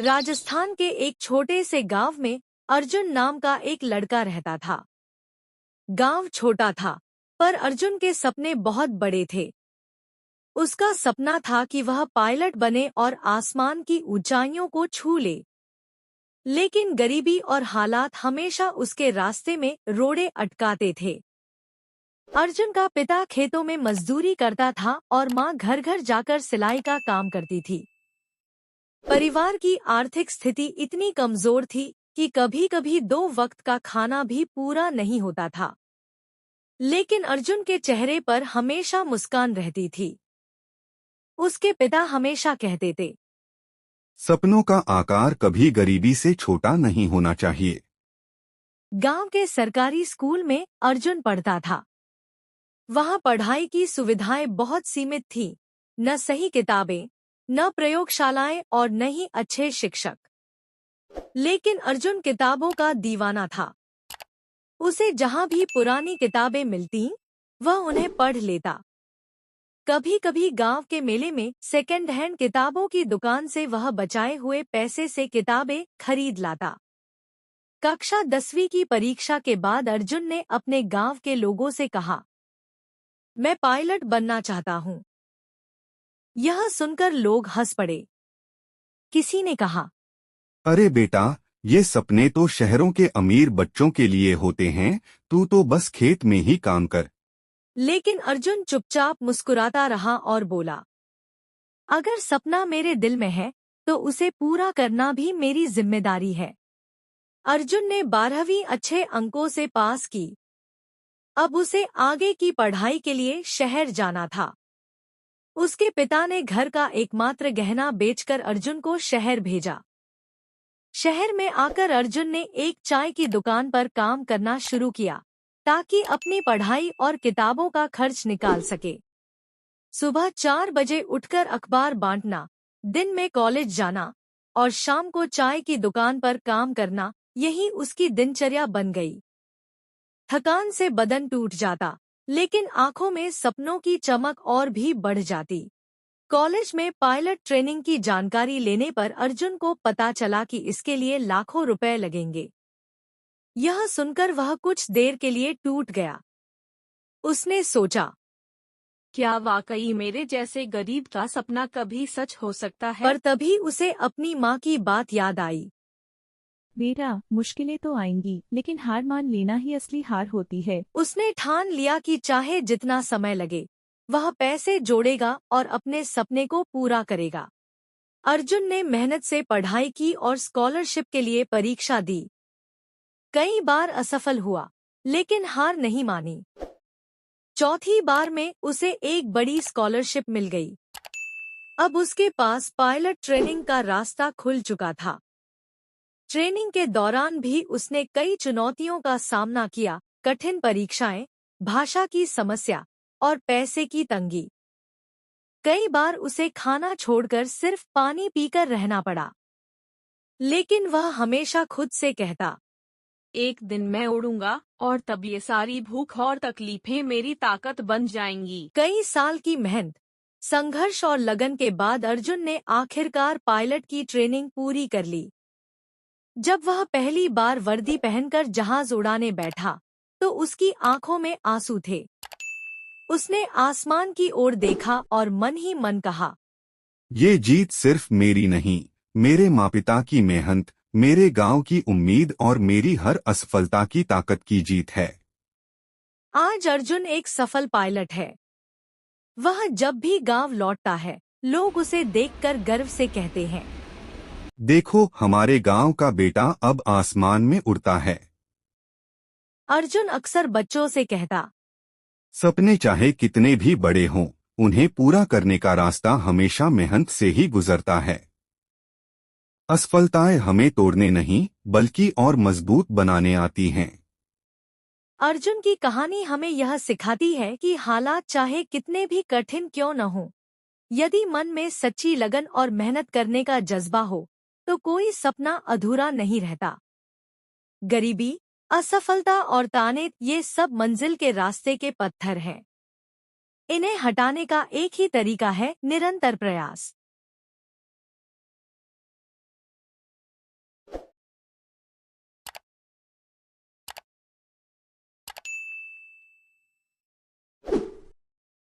राजस्थान के एक छोटे से गांव में अर्जुन नाम का एक लड़का रहता था। गांव छोटा था, पर अर्जुन के सपने बहुत बड़े थे। उसका सपना था कि वह पायलट बने और आसमान की ऊंचाइयों को छू ले। लेकिन गरीबी और हालात हमेशा उसके रास्ते में रोड़े अटकाते थे। अर्जुन का पिता खेतों में मजदूरी करता था और मां घर घर जाकर सिलाई का काम करती थी। परिवार की आर्थिक स्थिति इतनी कमजोर थी कि कभी-कभी 2 वक्त का खाना भी पूरा नहीं होता था। लेकिन अर्जुन के चेहरे पर हमेशा मुस्कान रहती थी। उसके पिता हमेशा कहते थे, सपनों का आकार कभी गरीबी से छोटा नहीं होना चाहिए। गांव के सरकारी स्कूल में अर्जुन पढ़ता था। वहां पढ़ाई की सुविधाएं बहुत सीमित थीं, न सही किताबें, न प्रयोगशालाएं और न ही अच्छे शिक्षक। लेकिन अर्जुन किताबों का दीवाना था। उसे जहां भी पुरानी किताबें मिलती, वह उन्हें पढ़ लेता। कभी-कभी गांव के मेले में सेकेंड हैंड किताबों की दुकान से वह बचाए हुए पैसे से किताबें खरीद लाता। कक्षा 10वीं की परीक्षा के बाद अर्जुन ने अपने गांव के लोगों से कहा, मैं पायलट बनना चाहता हूँ। यह सुनकर लोग हंस पड़े। किसी ने कहा, अरे बेटा, ये सपने तो शहरों के अमीर बच्चों के लिए होते हैं, तू तो बस खेत में ही काम कर। लेकिन अर्जुन चुपचाप मुस्कुराता रहा और बोला, अगर सपना मेरे दिल में है, तो उसे पूरा करना भी मेरी जिम्मेदारी है। अर्जुन ने 12वीं अच्छे अंकों से पास की। अब उसे आगे की पढ़ाई के लिए शहर जाना था। उसके पिता ने घर का एकमात्र गहना बेचकर अर्जुन को शहर भेजा। शहर में आकर अर्जुन ने एक चाय की दुकान पर काम करना शुरू किया, ताकि अपनी पढ़ाई और किताबों का खर्च निकाल सके। सुबह 4 बजे उठकर अखबार बांटना, दिन में कॉलेज जाना और शाम को चाय की दुकान पर काम करना, यही उसकी दिनचर्या बन गई। थकान से बदन टूट जाता, लेकिन आंखों में सपनों की चमक और भी बढ़ जाती। कॉलेज में पायलट ट्रेनिंग की जानकारी लेने पर अर्जुन को पता चला कि इसके लिए लाखों रुपए लगेंगे। यह सुनकर वह कुछ देर के लिए टूट गया। उसने सोचा, क्या वाकई मेरे जैसे गरीब का सपना कभी सच हो सकता है? पर तभी उसे अपनी माँ की बात याद आई। बेटा, मुश्किलें तो आएंगी, लेकिन हार मान लेना ही असली हार होती है। उसने ठान लिया कि चाहे जितना समय लगे, वह पैसे जोड़ेगा और अपने सपने को पूरा करेगा। अर्जुन ने मेहनत से पढ़ाई की और स्कॉलरशिप के लिए परीक्षा दी। कई बार असफल हुआ, लेकिन हार नहीं मानी। चौथी बार में उसे एक बड़ी स्कॉलरशिप मिल गई। अब उसके पास पायलट ट्रेनिंग का रास्ता खुल चुका था। ट्रेनिंग के दौरान भी उसने कई चुनौतियों का सामना किया, कठिन परीक्षाएं, भाषा की समस्या और पैसे की तंगी। कई बार उसे खाना छोड़कर सिर्फ पानी पीकर रहना पड़ा। लेकिन वह हमेशा खुद से कहता, एक दिन मैं उड़ूंगा और तब ये सारी भूख और तकलीफें मेरी ताकत बन जाएंगी। कई साल की मेहनत, संघर्ष और लगन के बाद अर्जुन ने आखिरकार पायलट की ट्रेनिंग पूरी कर ली। जब वह पहली बार वर्दी पहनकर जहाज उड़ाने बैठा, तो उसकी आंखों में आंसू थे। उसने आसमान की ओर देखा और मन ही मन कहा, ये जीत सिर्फ मेरी नहीं, मेरे माँ पिता की मेहनत, मेरे गांव की उम्मीद और मेरी हर असफलता की ताकत की जीत है। आज अर्जुन एक सफल पायलट है। वह जब भी गांव लौटता है, लोग उसे देखकर गर्व से कहते हैं, देखो, हमारे गांव का बेटा अब आसमान में उड़ता है। अर्जुन अक्सर बच्चों से कहता, सपने चाहे कितने भी बड़े हों, उन्हें पूरा करने का रास्ता हमेशा मेहनत से ही गुजरता है। असफलताएं हमें तोड़ने नहीं, बल्कि और मजबूत बनाने आती हैं। अर्जुन की कहानी हमें यह सिखाती है कि हालात चाहे कितने भी कठिन क्यों न हो, यदि मन में सच्ची लगन और मेहनत करने का जज्बा हो, तो कोई सपना अधूरा नहीं रहता। गरीबी, असफलता और ताने, ये सब मंजिल के रास्ते के पत्थर हैं। इन्हें हटाने का एक ही तरीका है, निरंतर प्रयास।